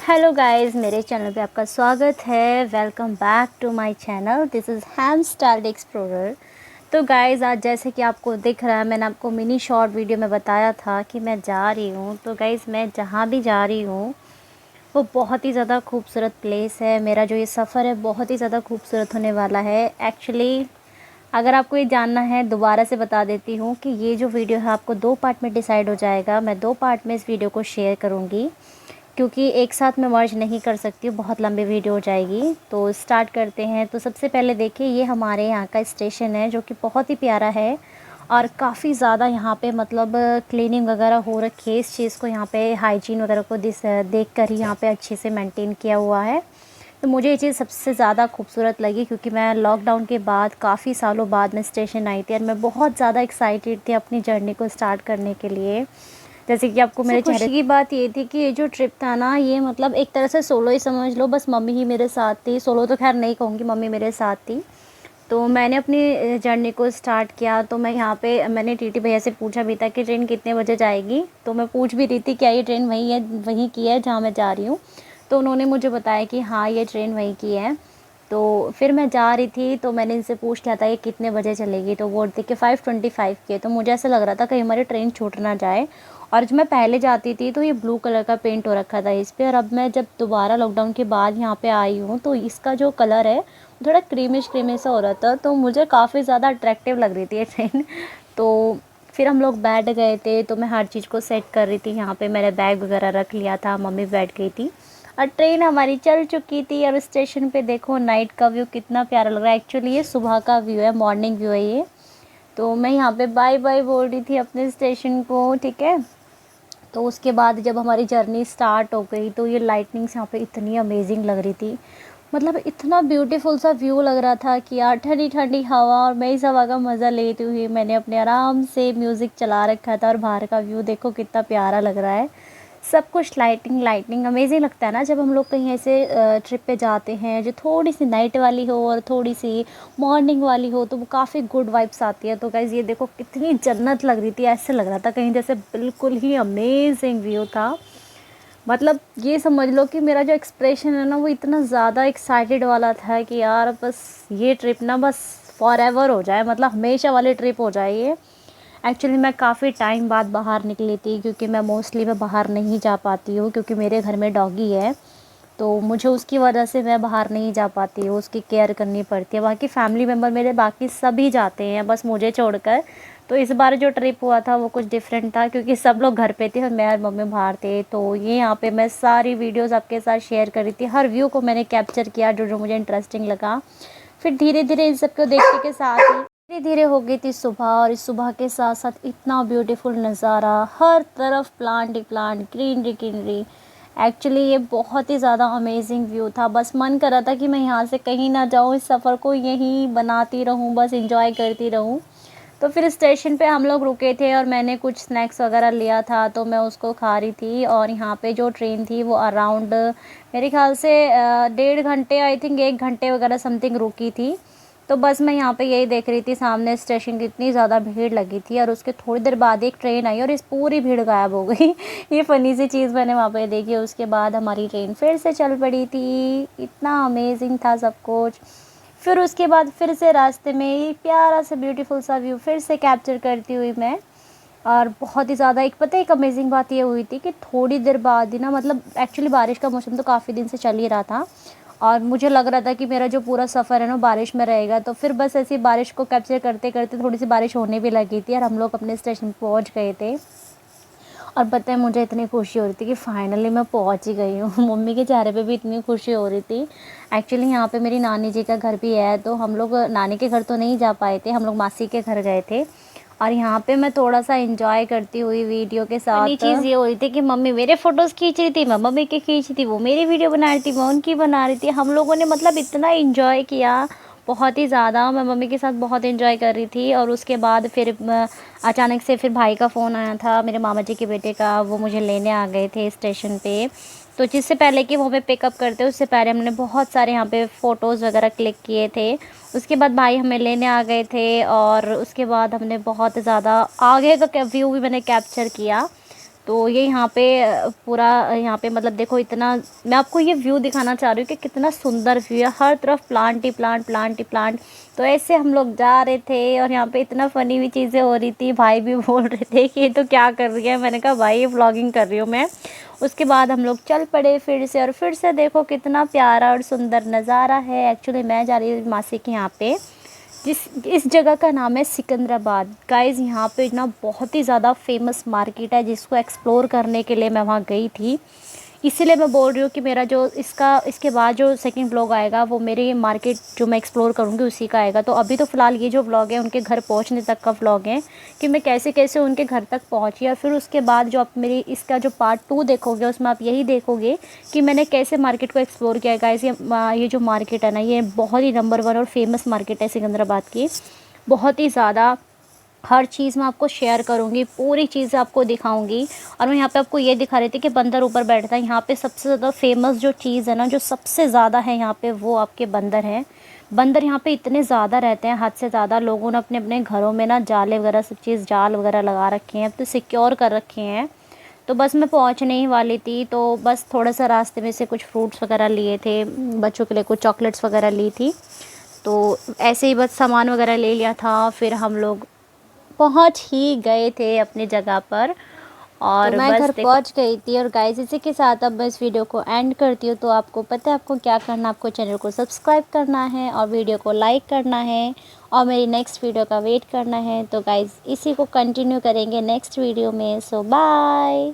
Hello guys, मेरे channel पे आपका स्वागत है। Welcome back to my channel. This is Ham Styled Explorer. तो गाइस, आज जैसे कि आपको दिख रहा है, मैंने आपको मिनी शॉर्ट वीडियो में बताया था कि मैं जा रही हूँ। तो गाइस, मैं जहाँ भी जा रही हूँ वो बहुत ही ज़्यादा खूबसूरत प्लेस है। मेरा जो ये सफ़र है बहुत ही ज़्यादा खूबसूरत होने वाला है। एक्चुअली अगर आपको ये जानना है, दोबारा से बता देती हूँ कि ये जो वीडियो है आपको 2 पार्ट में डिसाइड हो जाएगा। मैं 2 पार्ट में इस वीडियो को शेयर करूँगी क्योंकि एक साथ मैं मर्ज नहीं कर सकती हूँ, बहुत लंबी वीडियो हो जाएगी। तो स्टार्ट करते हैं। तो सबसे पहले देखिए, ये हमारे यहाँ का स्टेशन है जो कि बहुत ही प्यारा है और काफ़ी ज़्यादा यहाँ पे मतलब क्लीनिंग वगैरह हो रखी है। इस चीज़ को यहाँ पे हाइजीन वगैरह को देख कर ही यहाँ पे अच्छे से मेंटेन किया हुआ है। तो मुझे ये चीज़ सबसे ज़्यादा खूबसूरत लगी क्योंकि मैं लॉकडाउन के बाद काफ़ी सालों बाद मैं स्टेशन आई थी और मैं बहुत ज़्यादा एक्साइटेड थी अपनी जर्नी को स्टार्ट करने के लिए। जैसे कि आपको मेरे खुशी की बात ये थी कि ये जो ट्रिप था ना, ये मतलब एक तरह से सोलो ही समझ लो। बस मम्मी ही मेरे साथ थी। सोलो तो खैर नहीं कहूँगी, मम्मी मेरे साथ थी। तो मैंने अपनी जर्नी को स्टार्ट किया। तो मैं यहाँ पे मैंने टीटी भैया से पूछा भी था कि ट्रेन कितने बजे जाएगी। तो मैं पूछ भी रही थी क्या ये ट्रेन वहीं है, वहीं की है जहाँ मैं जा रही हूँ। तो उन्होंने मुझे बताया कि हाँ, ये ट्रेन वहीं की है। तो फिर मैं जा रही थी तो मैंने इनसे पूछ लिया था ये कितने बजे चलेगी। तो वो देखिए 5:25 की है। तो मुझे ऐसा लग रहा था कहीं हमारी ट्रेन छूट ना जाए। और जब मैं पहले जाती थी तो ये ब्लू कलर का पेंट हो रखा था इस पे, और अब मैं जब दोबारा लॉकडाउन के बाद यहाँ पे आई हूँ तो इसका जो कलर है थोड़ा क्रीमिश क्रीमिश सा हो रहा था। तो मुझे काफ़ी ज़्यादा अट्रैक्टिव लग रही थी ये ट्रेन। तो फिर हम लोग बैठ गए थे। तो मैं हर चीज़ को सेट कर रही थी। यहाँ पे मैंने बैग वगैरह रख लिया था, मम्मी बैठ गई थी और ट्रेन हमारी चल चुकी थी। और स्टेशन पे देखो नाइट का व्यू कितना प्यारा लग रहा है। एक्चुअली ये सुबह का व्यू है, मॉर्निंग व्यू है ये। तो मैं यहाँ पे बाय बाय बोल रही थी अपने स्टेशन को, ठीक है। तो उसके बाद जब हमारी जर्नी स्टार्ट हो गई तो ये लाइटनिंग्स यहाँ पे इतनी अमेजिंग लग रही थी। मतलब इतना ब्यूटीफुल सा व्यू लग रहा था कि यार ठंडी ठंडी हवा, और मैं इस हवा का मज़ा लेती हुई मैंने अपने आराम से म्यूज़िक चला रखा था। और बाहर का व्यू देखो कितना प्यारा लग रहा है। सब कुछ लाइटिंग लाइटिंग अमेजिंग लगता है ना जब हम लोग कहीं ऐसे ट्रिप पे जाते हैं जो थोड़ी सी नाइट वाली हो और थोड़ी सी मॉर्निंग वाली हो, तो वो काफ़ी गुड वाइब्स आती है। तो गाइज़ ये देखो कितनी जन्नत लग रही थी, ऐसे लग रहा था कहीं जैसे बिल्कुल ही अमेजिंग व्यू था। मतलब ये समझ लो कि मेरा जो एक्सप्रेशन है ना वो इतना ज़्यादा एक्साइटेड वाला था कि यार बस ये ट्रिप ना बस फॉर एवर हो जाए, मतलब हमेशा वाली ट्रिप हो जाए ये। एक्चुअली मैं काफ़ी टाइम बाद बाहर निकली थी क्योंकि मैं बाहर नहीं जा पाती हूँ क्योंकि मेरे घर में डॉगी है। तो मुझे उसकी वजह से मैं बाहर नहीं जा पाती हूँ, उसकी केयर करनी पड़ती है। बाकी फैमिली मेम्बर मेरे बाकी सभी जाते हैं बस मुझे छोड़कर। तो इस बार जो ट्रिप हुआ था वो कुछ डिफरेंट था क्योंकि सब लोग घर पे थे और मैं और मम्मी बाहर थे। तो ये यहाँ पे मैं सारी वीडियोस आपके साथ शेयर कर रही थी, हर व्यू को मैंने कैप्चर किया जो जो मुझे इंटरेस्टिंग लगा। फिर धीरे धीरे इन सब को देखने के साथ ही धीरे धीरे हो गई थी सुबह, और इस सुबह के साथ साथ इतना ब्यूटीफुल नज़ारा, हर तरफ प्लांट ही प्लांट, ग्रीनरी ग्रीनरी। एक्चुअली ये बहुत ही ज़्यादा अमेजिंग व्यू था। बस मन कर रहा था कि मैं यहाँ से कहीं ना जाऊँ, इस सफ़र को यहीं बनाती रहूँ, बस इंजॉय करती रहूँ। तो फिर स्टेशन पे हम लोग रुके थे और मैंने कुछ स्नैक्स वगैरह लिया था तो मैं उसको खा रही थी। और यहाँ पे जो ट्रेन थी वो अराउंड मेरे ख्याल से 1.5 घंटे, आई थिंक 1 घंटे वगैरह समथिंग रुकी थी। तो बस मैं यहाँ पे यही देख रही थी सामने स्टेशन की इतनी ज़्यादा भीड़ लगी थी, और उसके थोड़ी देर बाद एक ट्रेन आई और इस पूरी भीड़ गायब हो गई। ये फ़नी सी चीज़ मैंने वहाँ पे देखी। उसके बाद हमारी ट्रेन फिर से चल पड़ी थी। इतना अमेजिंग था सब कुछ। फिर उसके बाद फिर से रास्ते में ही प्यारा सा ब्यूटीफुल सा व्यू फिर से कैप्चर करती हुई मैं, और बहुत ही ज़्यादा एक पता है एक अमेजिंग बात ये हुई थी कि थोड़ी देर बाद ही ना, मतलब एक्चुअली बारिश का मौसम तो काफ़ी दिन से चल ही रहा था और मुझे लग रहा था कि मेरा जो पूरा सफ़र है ना बारिश में रहेगा। तो फिर बस ऐसी बारिश को कैप्चर करते करते थोड़ी सी बारिश होने भी लगी थी और हम लोग अपने स्टेशन पहुंच गए थे। और पता है मुझे इतनी खुशी हो रही थी कि फाइनली मैं पहुंच ही गई हूँ। मम्मी के चेहरे पे भी इतनी खुशी हो रही थी। एक्चुअली यहाँ पे मेरी नानी जी का घर भी है, तो हम लोग नानी के घर तो नहीं जा पाए थे, हम लोग मासी के घर गए थे। और यहाँ पे मैं थोड़ा सा एंजॉय करती हुई वीडियो के साथ। फनी चीज़ ये हो रही थी कि मम्मी मेरे फ़ोटोज़ खींच रही थी, मैं मम्मी के खींच रही थी, वो मेरी वीडियो बना रही थी, मैं उनकी बना रही थी। हम लोगों ने मतलब इतना एंजॉय किया, बहुत ही ज़्यादा। मैं मम्मी के साथ बहुत एंजॉय कर रही थी। और उसके बाद फिर अचानक से फिर भाई का फ़ोन आया था, मेरे मामा जी के बेटे का। वो मुझे लेने आ गए थे स्टेशन पे। तो जिससे पहले कि वो हमें पिकअप करते उससे पहले हमने बहुत सारे यहाँ पे फ़ोटोज़ वगैरह क्लिक किए थे। उसके बाद भाई हमें लेने आ गए थे और उसके बाद हमने बहुत ज़्यादा आगे का व्यू भी मैंने कैप्चर किया। तो ये यहाँ पे पूरा यहाँ पे मतलब देखो इतना, मैं आपको ये व्यू दिखाना चाह रही हूँ कि कितना सुंदर व्यू है, हर तरफ प्लांट ही प्लांट, प्लांट ही प्लांट। तो ऐसे हम लोग जा रहे थे और यहाँ पे इतना फ़नी भी चीज़ें हो रही थी, भाई भी बोल रहे थे कि ये तो क्या कर रही है। मैंने कहा भाई ये व्लॉगिंग कर रही हूँ मैं। उसके बाद हम लोग चल पड़े फिर से, और फिर से देखो कितना प्यारा और सुंदर नज़ारा है। एक्चुअली मैं जा रही हूँ मासी के यहाँ पे, इस जगह का नाम है सिकंदराबाद। गाइज़ यहाँ पे ना बहुत ही ज़्यादा फेमस मार्केट है, जिसको एक्सप्लोर करने के लिए मैं वहाँ गई थी। इसीलिए मैं बोल रही हूँ कि मेरा जो इसके बाद जो सेकंड व्लॉग आएगा वो मेरी मार्केट जो मैं एक्सप्लोर करूँगी उसी का आएगा। तो अभी तो फ़िलहाल ये जो व्लॉग है उनके घर पहुँचने तक का व्लॉग है कि मैं कैसे कैसे उनके घर तक पहुँची। और फिर उसके बाद जो आप मेरी इसका जो पार्ट 2 देखोगे उसमें आप यही देखोगे कि मैंने कैसे मार्केट को एक्सप्लोर किया। गाइस ये जो मार्केट है ना, ये बहुत ही नंबर 1 और फेमस मार्केट है सिकंदराबाद की। बहुत ही ज़्यादा हर चीज़ मैं आपको शेयर करूँगी, पूरी चीज़ें आपको दिखाऊँगी। और मैं यहाँ पे आपको ये दिखा रही थी कि बंदर ऊपर बैठता है। यहाँ पे सबसे ज़्यादा फेमस जो चीज़ है ना, जो सबसे ज़्यादा है यहाँ पे, वो आपके बंदर हैं। बंदर यहाँ पे इतने ज़्यादा रहते हैं, हद से ज़्यादा। लोगों ने अपने अपने घरों में ना जाले वगैरह सब चीज़, जाल वगैरह लगा रखे हैं, अब तो सिक्योर कर रखे हैं। तो बस मैं पहुँचने ही वाली थी, तो बस थोड़ा सा रास्ते में से कुछ फ्रूट्स वगैरह लिए थे, बच्चों के लिए कुछ चॉकलेट्स वगैरह ली थी। तो ऐसे ही बस सामान वगैरह ले लिया था, फिर हम लोग पहुंच ही गए थे अपनी जगह पर। और तो मैं घर पहुंच गई थी। और गाइस इसी के साथ अब मैं इस वीडियो को एंड करती हूँ। तो आपको पता है आपको क्या करना, आपको चैनल को सब्सक्राइब करना है और वीडियो को लाइक करना है और मेरी नेक्स्ट वीडियो का वेट करना है। तो गाइस इसी को कंटिन्यू करेंगे नेक्स्ट वीडियो में। सो बाय।